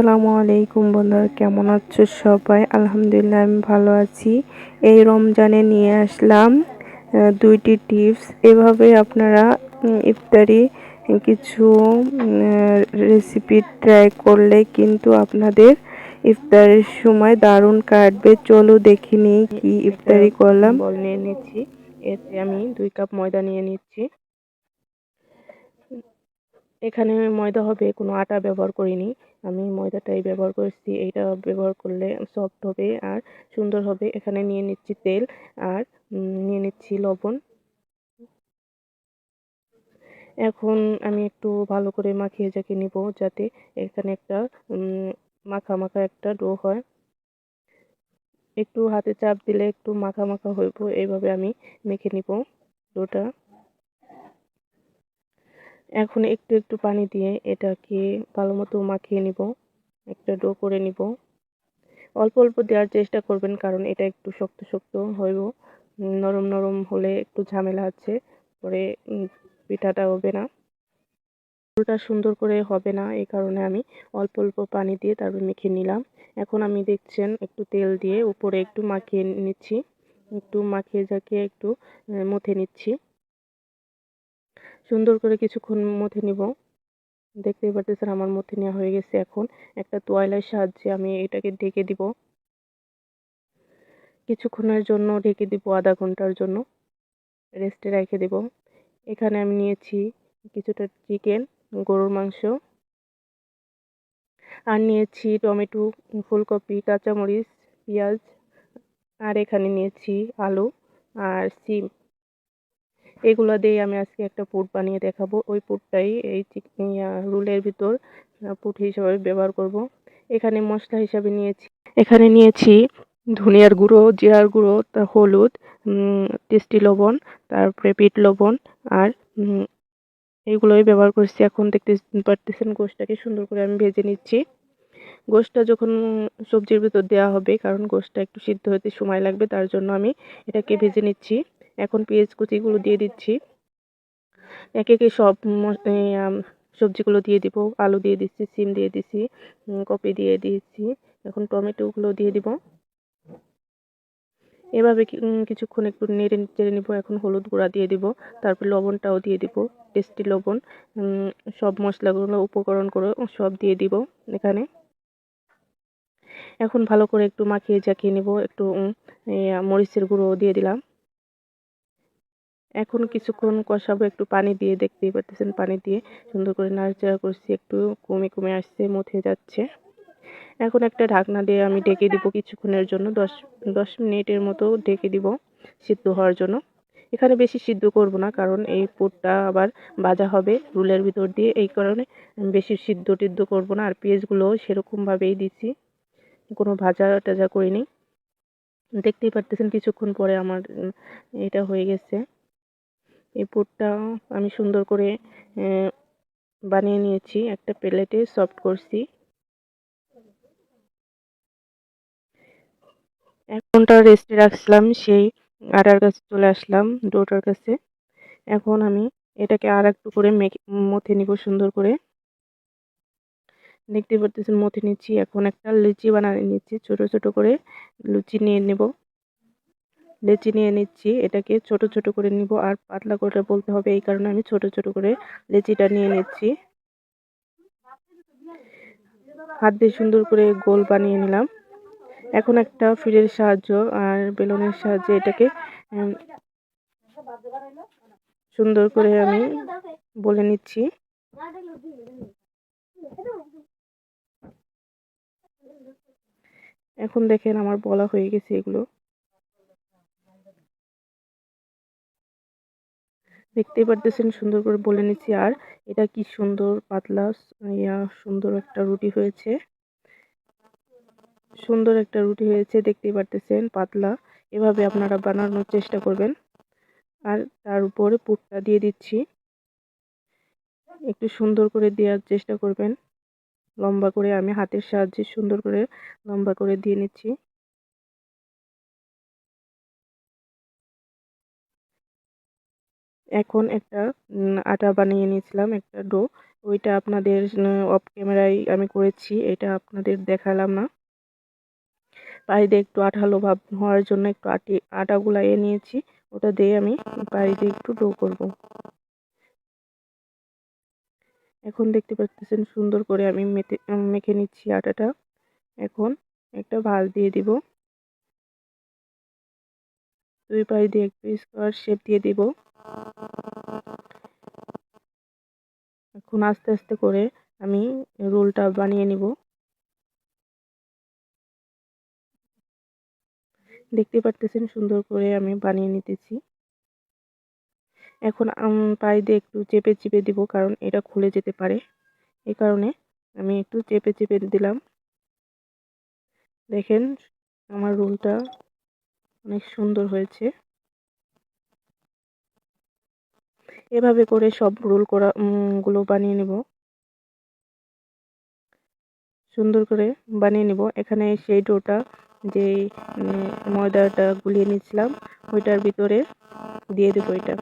আসসালামু আলাইকুম বন্ধুরা, কেমন আছো সবাই? আলহামদুলিল্লাহ আমি ভালো আছি। এই রমজানে নিয়ে আসলাম দুইটি টিপস। এভাবে আপনারা ইফতারি কিছু রেসিপি ট্রাই করলে কিন্তু আপনাদের ইফতারের সময় দারুণ কাটবে। চলো দেখে নিই কি ইফতারি করলাম। বল নিয়ে নিচ্ছি, এতে আমি 2 কাপ ময়দা নিয়ে নিচ্ছি। এখানে ময়দা হবে, কোনো আটা ব্যবহার করিনি। আমি ময়দাটাই ব্যবহার করেছি। এইটা ব্যবহার করলে সফট হবে আর সুন্দর হবে। এখানে নিয়ে নিচ্ছি তেল আর নিয়ে নিচ্ছি লবণ। এখন আমি একটু ভালো করে মাখিয়ে জাকিয়ে নিব, যাতে এখানে একটা মাখা মাখা একটা ডো হয়। একটু হাতে চাপ দিলে একটু মাখা মাখা হইব। এইভাবে আমি মেখে নিব ডোটা। এখন একটু একটু পানি দিয়ে এটাকে ভালো মতো মাখিয়ে নিব, একটা ডো করে নিব। অল্প অল্প দেওয়ার চেষ্টা করবেন, কারণ এটা একটু শক্ত শক্ত হইব। নরম নরম হলে একটু ঝামেলা আছে, পরে পিঠাটা হবে না, পুরোটা সুন্দর করে হবে না। এই কারণে আমি অল্প অল্প পানি দিয়ে তারপর মেখে নিলাম। এখন আমি দেখছেন একটু তেল দিয়ে উপরে একটু মাখিয়ে নিচ্ছি, একটু মাখিয়ে জাকিয়ে একটু মথে নিচ্ছি। সুন্দর করে কিছুক্ষণ মথে নিব। দেখতেই পাচ্ছেন আমার মথে নেওয়া হয়ে গেছে। এখন একটা তোয়ালের সাহায্যে আমি এটাকে ঢেকে দিব। কিছুক্ষণের জন্য ঢেকে দিব, আধা ঘন্টার জন্য রেস্টে রেখে দেব। এখানে আমি নিয়েছি কিছুটা চিকেন, গরুর মাংস, আর নিয়েছি টমেটো, ফুলকপি, কাঁচামরিচ, পেঁয়াজ, আর এখানে নিয়েছি আলু আর সিম। এগুলো দিয়ে আমি আজকে একটা পুর বানিয়ে দেখাবো। ওই পুরটাই এই রোলের ভিতর পুর হিসেবে ব্যবহার করব। এখানে মশলা হিসাবে নিয়েছি ধনিয়ার গুঁড়ো, জিরার গুঁড়ো, হলুদ, টেস্টি লবণ, তারপরে বিট লবণ, আর এগুলোই ব্যবহার করছি। এখন দেখতে পারতেছেন গোশটাকে সুন্দর করে আমি ভেজে নিচ্ছি। গোশটা যখন সবজির ভিতর দেওয়া হবে, কারণ গোশটা একটু সিদ্ধ হতে সময় লাগবে, তার জন্য আমি এটাকে ভেজে নিচ্ছি। এখন পেঁয়াজ কুচিগুলো দিয়ে দিচ্ছি। একে একে সব সবজিগুলো দিয়ে দিব। আলু দিয়ে দিচ্ছি, সিম দিয়ে দিচ্ছি, কপি দিয়ে দিচ্ছি। এখন টমেটোগুলো দিয়ে দিব। এভাবে কিছুক্ষণ একটু নেড়ে চেড়ে নিব। এখন হলুদ গুঁড়া দিয়ে দিব, তারপর লবণটাও দিয়ে দিব, টেস্টি লবণ। সব মশলাগুলো উপকরণগুলো সব দিয়ে দিব এখানে। এখন ভালো করে একটু মাখিয়ে জাকিয়ে নিব। একটু মরিচের গুঁড়ো দিয়ে দিলাম। এখন কিছুক্ষণ কষাবো একটু পানি দিয়ে। দেখতেই পাচ্ছেন পানি দিয়ে সুন্দর করে নাড়াচাড়া করছি, একটু কমে কমে আসছে, মথে যাচ্ছে। এখন একটা ঢাকনা দিয়ে আমি ঢেকে দিব কিছুক্ষণের জন্য, 10 মিনিটের মতো ঢেকে দিব সিদ্ধ হওয়ার জন্য। এখানে বেশি সিদ্ধ করব না, কারণ এই পুরটা আবার ভাজা হবে রুলের ভিতর দিয়ে। এই কারণে বেশি সিদ্ধ টিদ্ধ করব না। আর পেঁয়াজগুলো সেরকমভাবেই দিছি, কোনো ভাজা টাজা করিনি। দেখতেই পারতেছেন কিছুক্ষণ পরে আমার এটা হয়ে গেছে। এই পুরটা আমি সুন্দর করে বানিয়ে নিয়েছি, একটা প্লেটে সফট করছি। এক ঘন্টা রেস্টে রাখছিলাম, সেই আটার কাছে চলে আসলাম, ডোটার কাছে। এখন আমি এটাকে আর একটু করে মথে নিব সুন্দর করে। দেখতে পারতেছেন মথে নিচ্ছি। এখন একটা লুচি বানিয়ে নিচ্ছি, ছোট ছোট করে লুচি নিয়ে নেব। লেচি নিয়ে নিচ্ছি, এটাকে ছোট ছোট করে নিব, আর পাতলা করে বলতে হবে, এই কারণে আমি ছোট ছোট করে লেচিটা নিয়ে নিচ্ছি। হাত দিয়ে সুন্দর করে গোল বানিয়ে নিলাম। এখন একটা ফিলের সাহায্য আর বেলুনের সাহায্যে এটাকে সুন্দর করে আমি বলে নিচ্ছি। এখন দেখেন আমার বলা হয়ে গেছে এগুলো। দেখতেই পারতেছেন সুন্দর করে বলে নিচ্ছি। আর এটা কি সুন্দর পাতলা সুন্দর একটা রুটি হয়েছে। দেখতেই পারতেছেন পাতলা। এভাবে আপনারা বানানোর চেষ্টা করবেন। আর তার উপরে পুরটা দিয়ে দিচ্ছি, একটু সুন্দর করে দেওয়ার চেষ্টা করবেন। লম্বা করে আমি হাতের সাহায্যে সুন্দর করে লম্বা করে দিয়ে নিচ্ছি। এখন একটা আটা বানিয়ে নিয়েছিলাম, একটা ডো। ওইটা আপনাদের অফ ক্যামেরায় আমি করেছি, এটা আপনাদের দেখালাম না। পানিতে একটু আঠালো ভাব হওয়ার জন্য একটু আটা গুলাইয়ে নিয়েছি, ওটা দিয়ে আমি পানিতে একটু ডো করব। এখন দেখতে পাচ্ছেন সুন্দর করে আমি মেখে নিচ্ছি আটাটা। এখন একটা ভাঁজ দিয়ে দিব, দুই পাশ দিয়ে একটু স্কোয়ার শেপ দিয়ে দিব। এখন আস্তে আস্তে করে আমি রোলটা বানিয়ে নিব। দেখতে পাচ্ছেন সুন্দর করে আমি বানিয়ে নিতেছি। এখন পাশ দিয়ে একটু চেপে চেপে দিব, কারণ এটা খুলে যেতে পারে, এই কারণে আমি একটু চেপে চেপে দিলাম। দেখেন আমার রোলটা অনেক সুন্দর হয়েছে। এভাবে করে সব রোল করা গুলো বানিয়ে নেব, সুন্দর করে বানিয়ে নেব। এখানে সেই ডোটা যে ময়দাটা গুলিয়ে নিয়েছিলাম ওইটার ভিতরে দিয়ে দেবো এটা।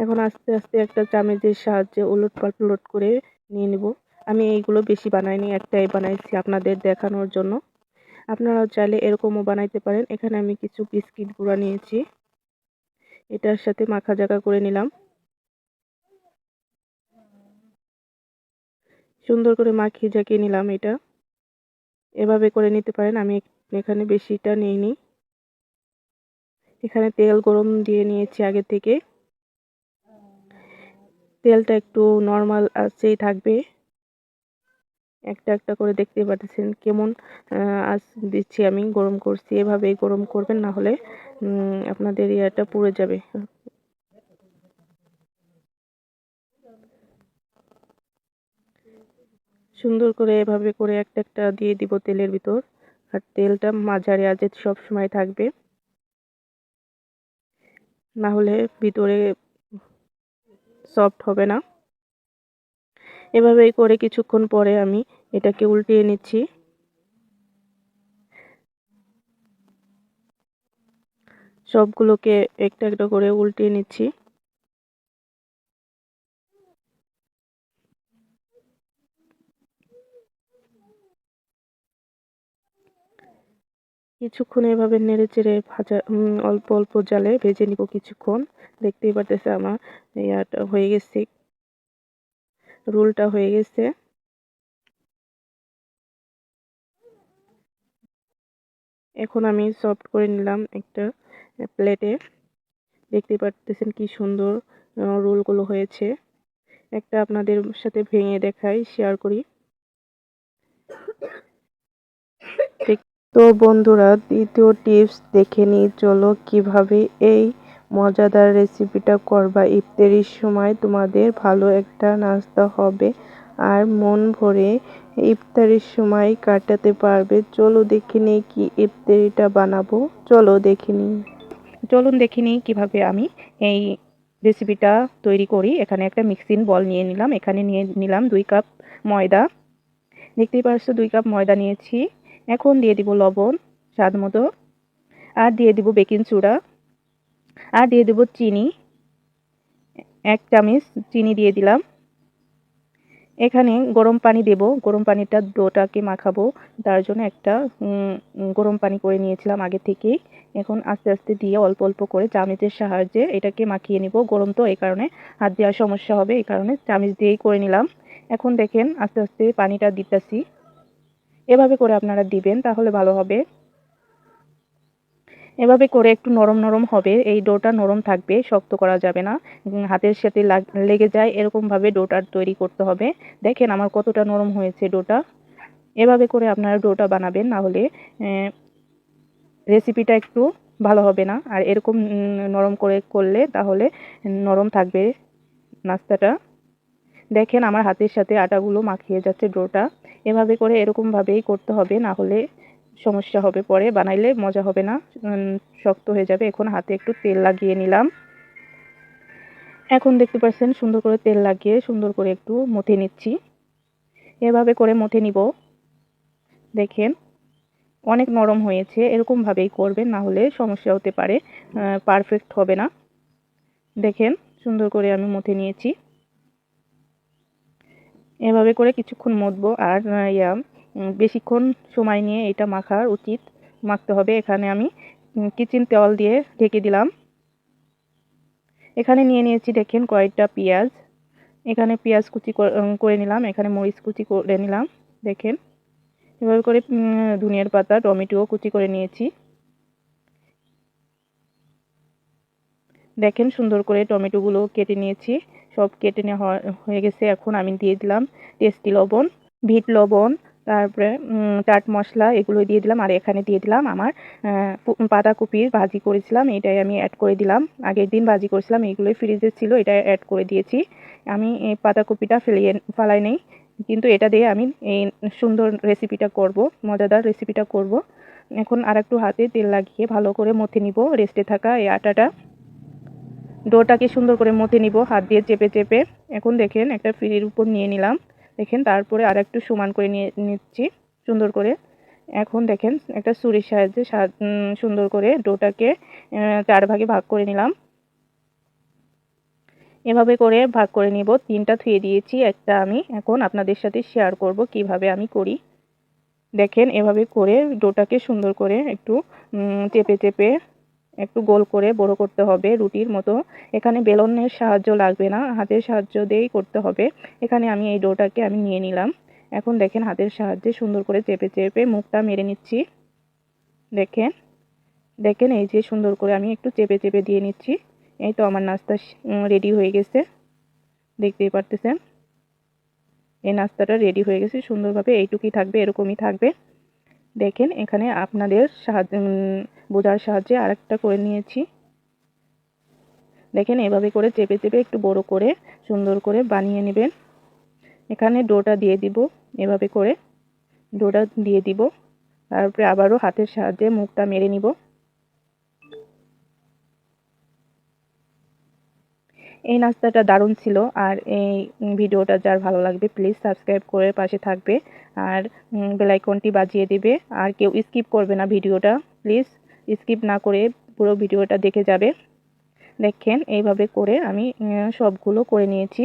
এখন আস্তে আস্তে একটা চামচের সাহায্যে উলট পালট করে নিয়ে নেব। আমি এইগুলো বেশি বানাইনি, একটাই বানাইছি আপনাদের দেখানোর জন্য। আপনারা চাইলে এরকমও বানাইতে পারেন। এখানে আমি কিছু বিস্কিট গুঁড়া নিয়েছি, এটার সাথে মাখা জাগা করে নিলাম। সুন্দর করে মাখিয়ে জাকিয়ে নিলাম এটা। এভাবে করে নিতে পারেন, আমি এখানে বেশিটা নিইনি। এখানে তেল গরম দিয়ে নিয়েছি আগে থেকে, তেলটা একটু নর্মাল আঁচেই থাকবে। একটা একটা করে দেখতে পাচ্ছেন কেমন আঁচ দিচ্ছি আমি, গরম করছি। এভাবেই গরম করবেন, না হলে আপনাদের ইয়াটা পুড়ে যাবে। সুন্দর করে এভাবে করে একটা একটা দিয়ে দিব তেলের ভিতর, আর তেলটা মাঝারি আঁচে সব সময় থাকবে, না হলে ভিতরে সফট হবে না। এভাবেই করে কিছুক্ষণ পরে আমি এটাকে উল্টিয়ে নিচ্ছি। সবগুলোকে একটা একটা করে উল্টিয়ে নিচ্ছি। কিছুক্ষণ এভাবে নেড়ে চেড়ে ভাজা অল্প অল্প জালে ভেজে নিব কিছুক্ষণ। দেখতেই পারতেছে আমার ইয়াটা হয়ে গেছে, রোলটা হয়ে গেছে। এখন আমি সফট করে নিলাম একটা প্লেটে। দেখতে পারতেছেন কি সুন্দর রোলগুলো হয়েছে। একটা আপনাদের সাথে ভেঙে দেখাই, শেয়ার করি। তো বন্ধুরা, দ্বিতীয় টিপস দেখে নিই চলো, কিভাবে এই মজাদার রেসিপিটা করবা। ইফতারির সময় তোমাদের ভালো একটা নাস্তা হবে আর মন ভরে ইফতারির সময় কাটাতে পারবে। চলো দেখে নিই কি ইফতারিটা বানাবো, চলো দেখে নিই। চলুন দেখে নিই কীভাবে আমি এই রেসিপিটা তৈরি করি। এখানে একটা মিক্সিং বল নিয়ে নিলাম, এখানে নিয়ে নিলাম 2 কাপ ময়দা। দেখতেই পাচ্ছ 2 কাপ ময়দা নিয়েছি। এখন দিয়ে দিব লবণ স্বাদ মতো, আর দিয়ে দিব বেকিং সোডা, আর দিয়ে দেব চিনি। 1 চামচ চিনি দিয়ে দিলাম। এখানে গরম পানি দেব, গরম পানিটা ডোটাকে মাখাবো, তার জন্য একটা গরম পানি করে নিয়েছিলাম আগে থেকেই। এখন আস্তে আস্তে দিয়ে অল্প অল্প করে চামচের সাহায্যে এটাকে মাখিয়ে নিব। গরম তো, এই কারণে হাত দেওয়ার সমস্যা হবে, এই কারণে চামচ দিয়েই করে নিলাম। এখন দেখেন আস্তে আস্তে পানিটা দিতেছি, এভাবে করে আপনারা দিবেন তাহলে ভালো হবে। এভাবে করে একটু নরম নরম হবে, এই ডোটা নরম থাকবে, শক্ত করা যাবে না, হাতের সাথে লেগে যায় এরকমভাবে ডোটা তৈরি করতে হবে। দেখেন আমার কতটা নরম হয়েছে ডোটা। এভাবে করে আপনারা ডোটা বানাবেন, না হলে রেসিপিটা একটু ভালো হবে না। আর এরকম নরম করে করলে তাহলে নরম থাকবে নাস্তাটা। দেখেন আমার হাতের সাথে আটাগুলো মাখিয়ে যাচ্ছে ডোটা। এভাবে করে এরকমভাবেই করতে হবে, না হলে সমস্যা হবে, পরে বানাইলে মজা হবে না, শক্ত হয়ে যাবে। এখন হাতে একটু তেল লাগিয়ে নিলাম। এখন দেখতে পাচ্ছেন সুন্দর করে তেল লাগিয়ে সুন্দর করে একটু মথে নিচ্ছি। এভাবে করে মথে নিব। দেখেন অনেক নরম হয়েছে, এরকমভাবেই করবেন, না হলে সমস্যা হতে পারে, পারফেক্ট হবে না। দেখেন সুন্দর করে আমি মথে নিয়েছি। এভাবে করে কিছুক্ষণ মথবো। আর বেশিক্ষণ সময় নিয়ে এটা মাখতে হবে। এখানে আমি কিচেন তেল দিয়ে ঢেকে দিলাম। এখানে নিয়ে নিয়েছি দেখেন কয়েকটা পেঁয়াজ। এখানে পেঁয়াজ কুচি করে নিলাম, এখানে মরিচ কুচি করে নিলাম। দেখেন এভাবে করে ধনিয়ার পাতা, টমেটো কুচি করে নিয়েছি। দেখেন সুন্দর করে টমেটোগুলো কেটে নিয়েছি, সব কেটে নেওয়া হয়ে গেছে। এখন আমি দিয়ে দিলাম টেস্টি লবণ, বিট লবণ, তারপরে চাট মশলা, এগুলো দিয়ে দিলাম। আর এখানে দিয়ে দিলাম আমার পাতাকপি ভাজি করেছিলাম, এটাই আমি অ্যাড করে দিলাম। আগের দিন ভাজি করেছিলাম, এইগুলোই ফ্রিজে ছিল, এটা অ্যাড করে দিয়েছি। আমি এই পাতাকপিটা ফালাই নেই, কিন্তু এটা দিয়ে আমি এই সুন্দর রেসিপিটা করব, মজাদার রেসিপিটা করব। এখন আর একটু হাতে তেল লাগিয়ে ভালো করে মথে নিব রেস্টে থাকা এই আটাটা। ডোটাকে সুন্দর করে মথে নিব হাত দিয়ে চেপে চেপে। এখন দেখেন একটা ফ্রির উপর নিয়ে নিলাম। দেখেন তারপরে আর একটু সমান করে নিয়ে নিচ্ছি সুন্দর করে। এখন দেখেন একটা ছুরির সাহায্যে সুন্দর করে ডোটাকে 4 ভাগে ভাগ করে নিলাম। এভাবে করে ভাগ করে নিব। 3টা থুয়ে দিয়েছি, একটা আমি এখন আপনাদের সাথে শেয়ার করব কিভাবে আমি করি। দেখেন এভাবে করে ডোটাকে সুন্দর করে একটু চেপে চেপে একটু গোল করে বড় করতে হবে রুটির মতো। এখানে বেলনের সাহায্য লাগবে না, হাতের সাহায্য দিয়েই করতে হবে। এখানে আমি এই ডোটাকে আমি নিয়ে নিলাম। এখন দেখেন হাতের সাহায্যে সুন্দর করে চেপে চেপে মুখটা মেরে নিচ্ছি। দেখেন দেখেন এই যে সুন্দর করে আমি একটু চেপে চেপে দিয়ে নিচ্ছি। এই তো আমার নাস্তা রেডি হয়ে গেছে, দেখতেই পারতেছেন। এই নাস্তাটা রেডি হয়ে গেছে সুন্দরভাবে। এইটুকুই থাকবে, এরকমই থাকবে। দেখেন এখানে আপনাদের বোঝার সাহায্যে আরেকটা করে নিয়েছি। দেখেন এভাবে করে চেপে চেপে একটু বড় করে সুন্দর করে বানিয়ে নেবেন। এখানে ডোটা দিয়ে দিব, এভাবে করে ডোটা দিয়ে দিব। তারপরে আবারও হাতের সাহায্যে মুখটা মেরে নিব। এই নাস্তাটা দারুণ ছিল। আর এই ভিডিওটা যার ভালো লাগবে প্লিজ সাবস্ক্রাইব করে পাশে থাকবে, আর বেল আইকনটি বাজিয়ে দেবে। আর কেউ স্কিপ করবে না ভিডিওটা, প্লিজ স্কিপ না করে পুরো ভিডিওটা দেখে যাবে। দেখেন এইভাবে করে আমি সবগুলো করে নিয়েছি।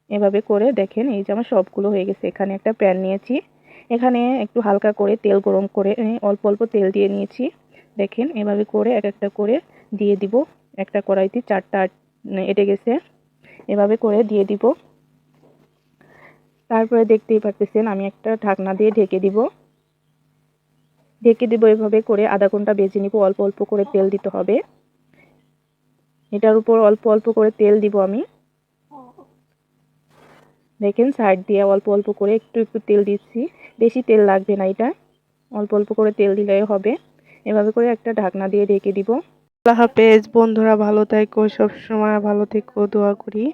এভাবে করে দেখেন এই যে আমার সবগুলো হয়ে গেছে। এখানে একটা প্যান নিয়েছি, এখানে একটু হালকা করে তেল গরম করে অল্প অল্প তেল দিয়ে নিয়েছি। দেখেন এভাবে করে এক একটা করে দিয়ে দিব। একটা কড়াইতে 4টা এঁটে গেছে, এভাবে করে দিয়ে দিব। তারপরে দেখতেই পাচ্ছেন আমি একটা ঢাকনা দিয়ে ঢেকে দিব। এভাবে করে আধা ঘন্টা ভেজে নিব। অল্প অল্প করে তেল দিতে হবে, এটার উপর অল্প অল্প করে তেল দিব আমি। দেখেন সাইড দিয়ে অল্প অল্প করে একটু একটু তেল দিচ্ছি, বেশি তেল লাগবে না, এটা অল্প অল্প করে তেল দিলেই হবে। এভাবে করে একটা ঢাকনা দিয়ে ঢেকে দিব। আল্লাহ হাফেজ বন্ধুরা, ভালো থেকো, সবসময় ভালো থেকো, দোয়া করি।